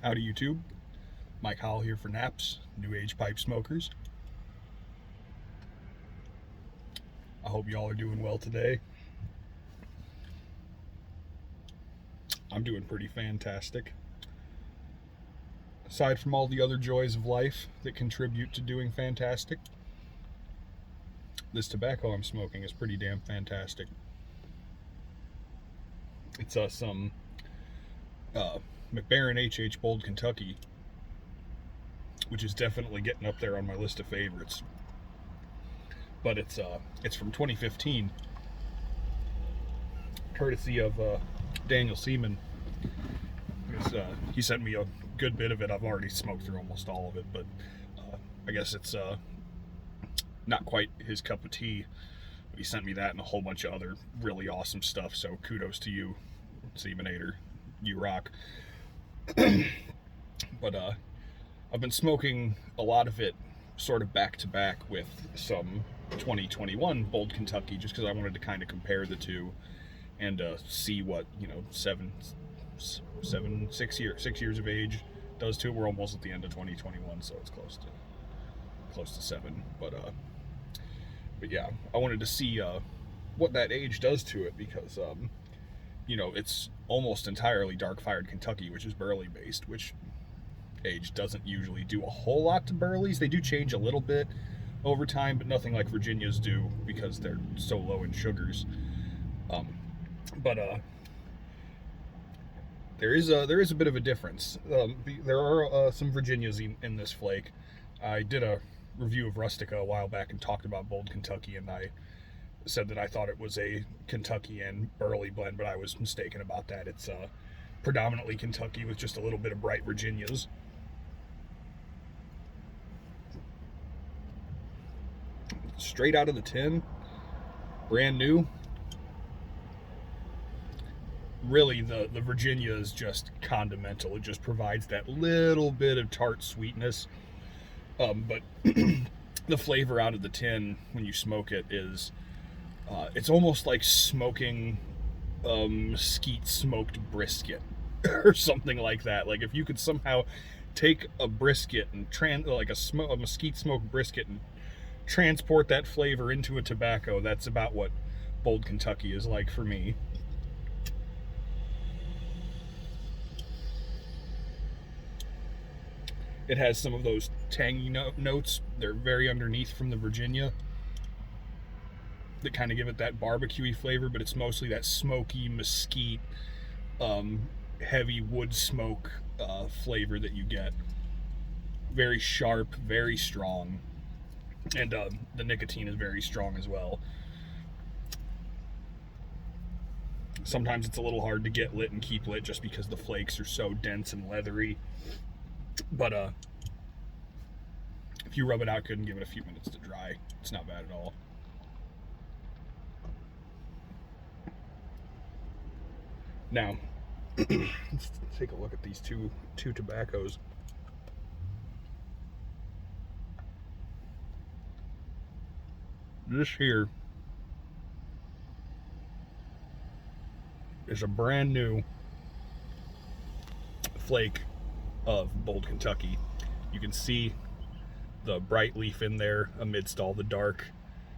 Howdy YouTube, Mike Howell here for Naps, New Age Pipe Smokers. I hope y'all are doing well today. I'm doing pretty fantastic. Aside from all the other joys of life that contribute to doing fantastic, this tobacco I'm smoking is pretty damn fantastic. It's some Mac Baren HH Bold Kentucky, which is definitely getting up there on my list of favorites. But it's from 2015, courtesy of Daniel Seaman. He sent me a good bit of it. I've already smoked through almost all of it, but I guess it's not quite his cup of tea. He sent me that and a whole bunch of other really awesome stuff, so kudos to you, Seamanator. You rock. But I've been smoking a lot of it sort of back to back with some 2021 Bold Kentucky, just because I wanted to kind of compare the two and see what 6 years of age does to it. We're almost at the end of 2021, so it's close to 7. But yeah, I wanted to see what that age does to it, because it's almost entirely dark fired Kentucky, which is burley based, which age doesn't usually do a whole lot to burleys. They do change a little bit over time, but nothing like Virginias do, because they're so low in sugars. But there is a bit of a difference. There are some Virginias in this flake. I did a review of Rustica a while back and talked about Bold Kentucky, and I said that I thought it was a Kentucky and burley blend, but I was mistaken about that. It's predominantly Kentucky with just a little bit of bright Virginias. Straight out of the tin, brand new. Really, the Virginia is just condimental. It just provides that little bit of tart sweetness. But the flavor out of the tin when you smoke it is, it's almost like smoking mesquite smoked brisket or something like that. Like if you could somehow take a brisket and a mesquite smoked brisket and transport that flavor into a tobacco, that's about what Bold Kentucky is like for me. It has some of those tangy notes. They're very underneath from the Virginia that kind of give it that barbecuey flavor, but it's mostly that smoky mesquite, heavy wood smoke flavor that you get. Very sharp, very strong, and the nicotine is very strong as well. Sometimes it's a little hard to get lit and keep lit just because the flakes are so dense and leathery. But if you rub it out good and give it a few minutes to dry, it's not bad at all. Now, let's take a look at these two tobaccos. This here is a brand new flake of Bold Kentucky. You can see the bright leaf in there amidst all the dark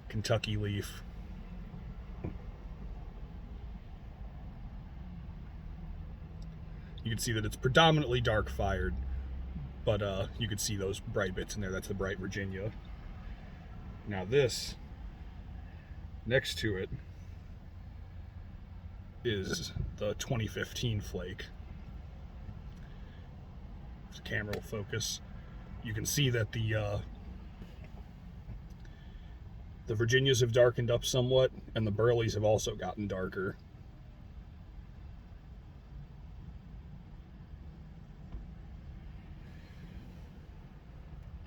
Kentucky leaf. You can see that it's predominantly dark fired, but you can see those bright bits in there. That's the bright Virginia. Now this, next to it, is the 2015 flake. If the camera will focus, you can see that the Virginias have darkened up somewhat, and the burleys have also gotten darker.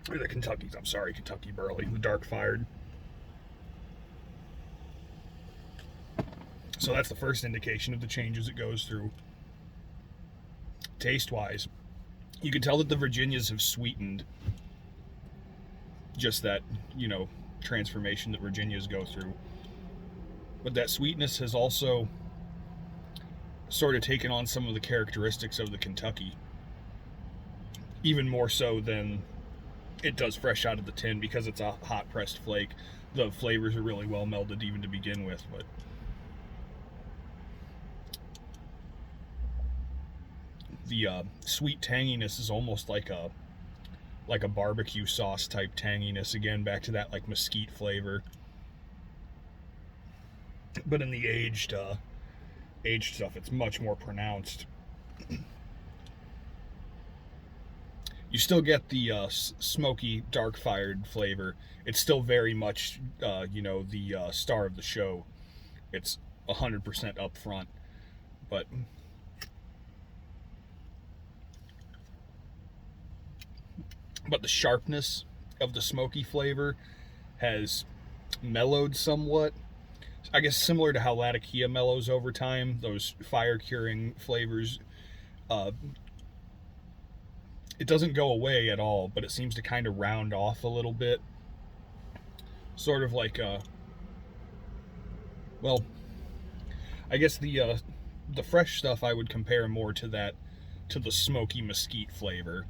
Or the Kentuckies, I'm sorry, Kentucky burley, the dark fired. So that's the first indication of the changes it goes through. Taste-wise, you can tell that the Virginias have sweetened. Just that, transformation that Virginias go through. But that sweetness has also sort of taken on some of the characteristics of the Kentucky. even more so than it does fresh out of the tin, because it's a hot pressed flake. The flavors are really well melded even to begin with. But the sweet tanginess is almost like a barbecue sauce type tanginess. Again, back to that like mesquite flavor. But in the aged stuff, it's much more pronounced. You still get the smoky, dark-fired flavor. It's still very much, the star of the show. It's 100% up front. But the sharpness of the smoky flavor has mellowed somewhat. I guess similar to how Latakia mellows over time, those fire-curing flavors, it doesn't go away at all, but it seems to kind of round off a little bit. Sort of like, I guess the fresh stuff I would compare more to the smoky mesquite flavor.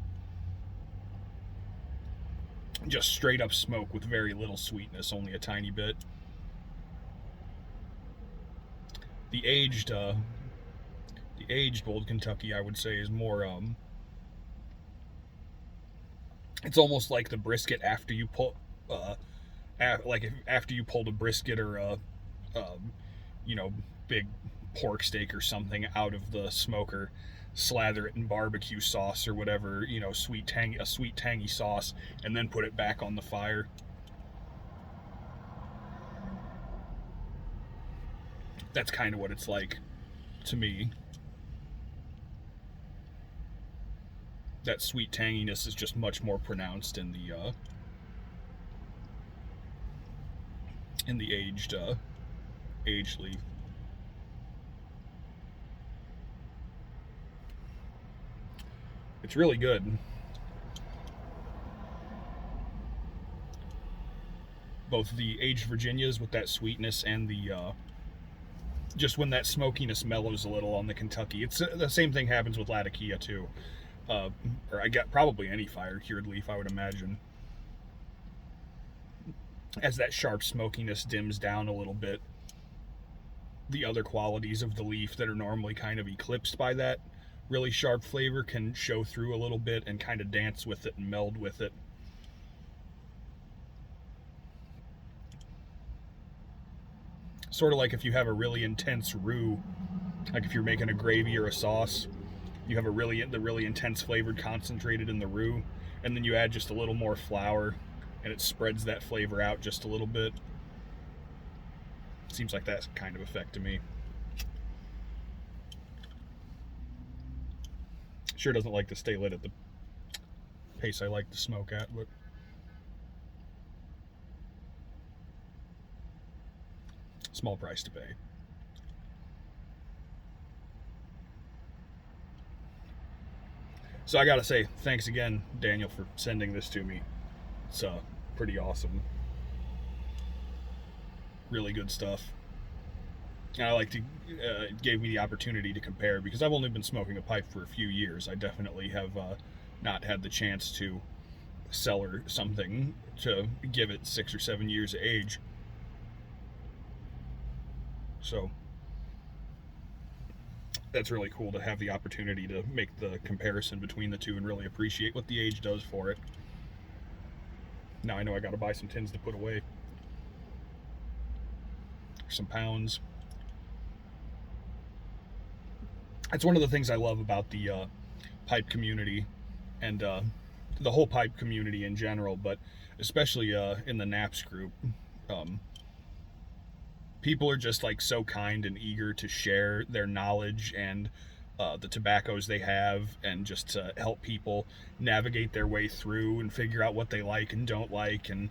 Just straight up smoke with very little sweetness, only a tiny bit. The aged Old Kentucky, I would say, is more it's almost like the brisket after you pull after you pulled a brisket or a big pork steak or something out of the smoker, slather it in barbecue sauce or whatever, sweet tangy sauce, and then put it back on the fire. That's kind of what it's like to me. That sweet tanginess is just much more pronounced in the aged leaf. It's really good. Both the aged Virginias with that sweetness and the just when that smokiness mellows a little on the Kentucky. It's the same thing happens with Latakia too. Or I get probably any fire cured leaf, I would imagine. As that sharp smokiness dims down a little bit, the other qualities of the leaf that are normally kind of eclipsed by that really sharp flavor can show through a little bit and kind of dance with it and meld with it. Sort of like if you have a really intense roux, like if you're making a gravy or a sauce, you have the really intense flavored concentrated in the roux, and then you add just a little more flour, and it spreads that flavor out just a little bit. Seems like that kind of effect to me. Sure doesn't like to stay lit at the pace I like to smoke at, but small price to pay. So I gotta say, thanks again, Daniel, for sending this to me. It's pretty awesome. Really good stuff. And I like to, it gave me the opportunity to compare, because I've only been smoking a pipe for a few years. I definitely have not had the chance to cellar something to give it 6 or 7 years of age. So that's really cool to have the opportunity to make the comparison between the two and really appreciate what the age does for it. Now I know I gotta buy some tins to put away. Some pounds. That's one of the things I love about the pipe community, and the whole pipe community in general, but especially in the Naps group. People are just like so kind and eager to share their knowledge and the tobaccos they have, and just to help people navigate their way through and figure out what they like and don't like, and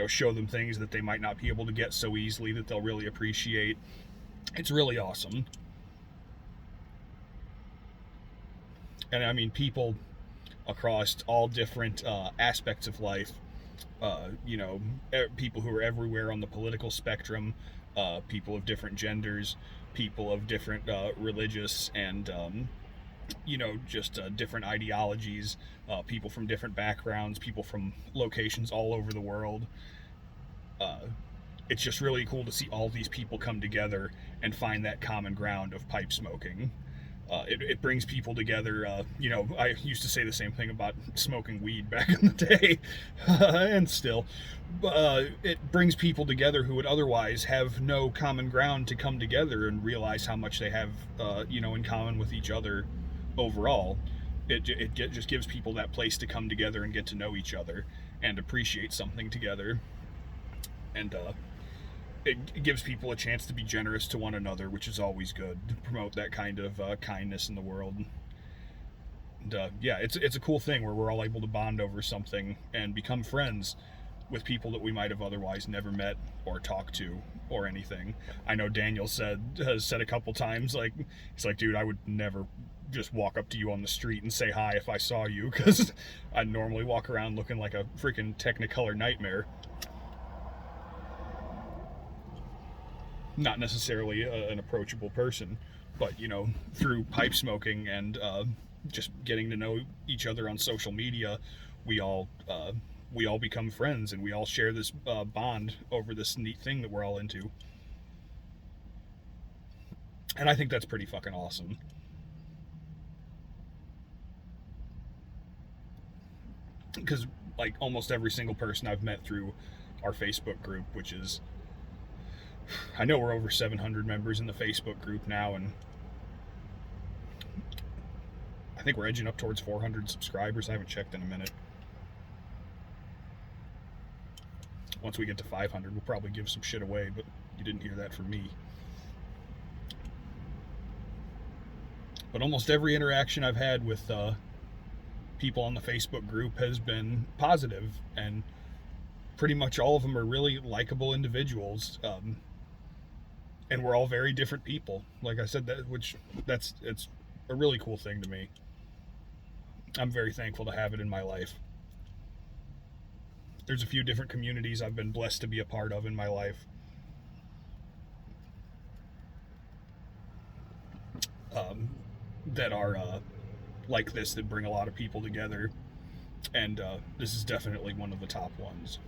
show them things that they might not be able to get so easily that they'll really appreciate. It's really awesome. And I mean, people across all different aspects of life, people who are everywhere on the political spectrum, people of different genders, people of different religious and just different ideologies, people from different backgrounds, people from locations all over the world. Uh, it's just really cool to see all these people come together and find that common ground of pipe smoking. It brings people together. I used to say the same thing about smoking weed back in the day, and still. It brings people together who would otherwise have no common ground to come together and realize how much they have, in common with each other overall. It just gives people that place to come together and get to know each other and appreciate something together. And it gives people a chance to be generous to one another, which is always good, to promote that kind of kindness in the world. And it's a cool thing where we're all able to bond over something and become friends with people that we might have otherwise never met or talked to or anything. I know Daniel has said a couple times, like, he's like, dude, I would never just walk up to you on the street and say hi if I saw you, because I'd normally walk around looking like a freaking Technicolor nightmare. Not necessarily an approachable person, but through pipe smoking and just getting to know each other on social media, we all become friends, and we all share this bond over this neat thing that we're all into. And I think that's pretty fucking awesome. Because like almost every single person I've met through our Facebook group, which is, I know we're over 700 members in the Facebook group now, and I think we're edging up towards 400 subscribers. I haven't checked in a minute. Once we get to 500, we'll probably give some shit away, but you didn't hear that from me. But almost every interaction I've had with people on the Facebook group has been positive, and pretty much all of them are really likable individuals. And we're all very different people. Like I said, it's a really cool thing to me. I'm very thankful to have it in my life. There's a few different communities I've been blessed to be a part of in my life. That are like this, that bring a lot of people together. And this is definitely one of the top ones.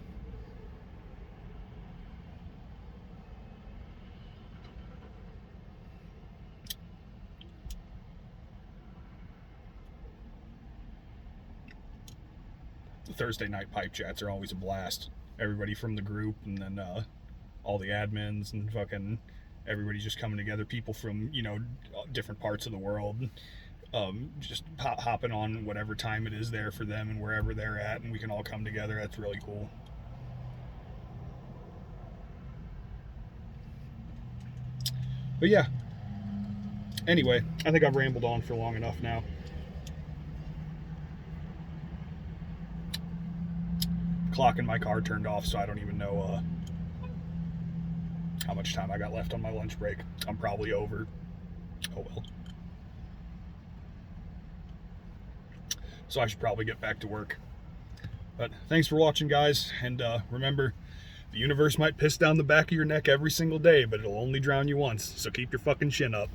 Thursday night pipe chats are always a blast. Everybody from the group, and then all the admins and fucking everybody just coming together. People from different parts of the world, just hopping on whatever time it is there for them and wherever they're at, and we can all come together. That's really cool. But yeah. Anyway, I think I've rambled on for long enough now. Clock in my car turned off, so I don't even know how much time I got left on my lunch break. I'm probably over. Oh well. So I should probably get back to work. But thanks for watching, guys, and remember, the universe might piss down the back of your neck every single day, but it'll only drown you once, so keep your fucking chin up.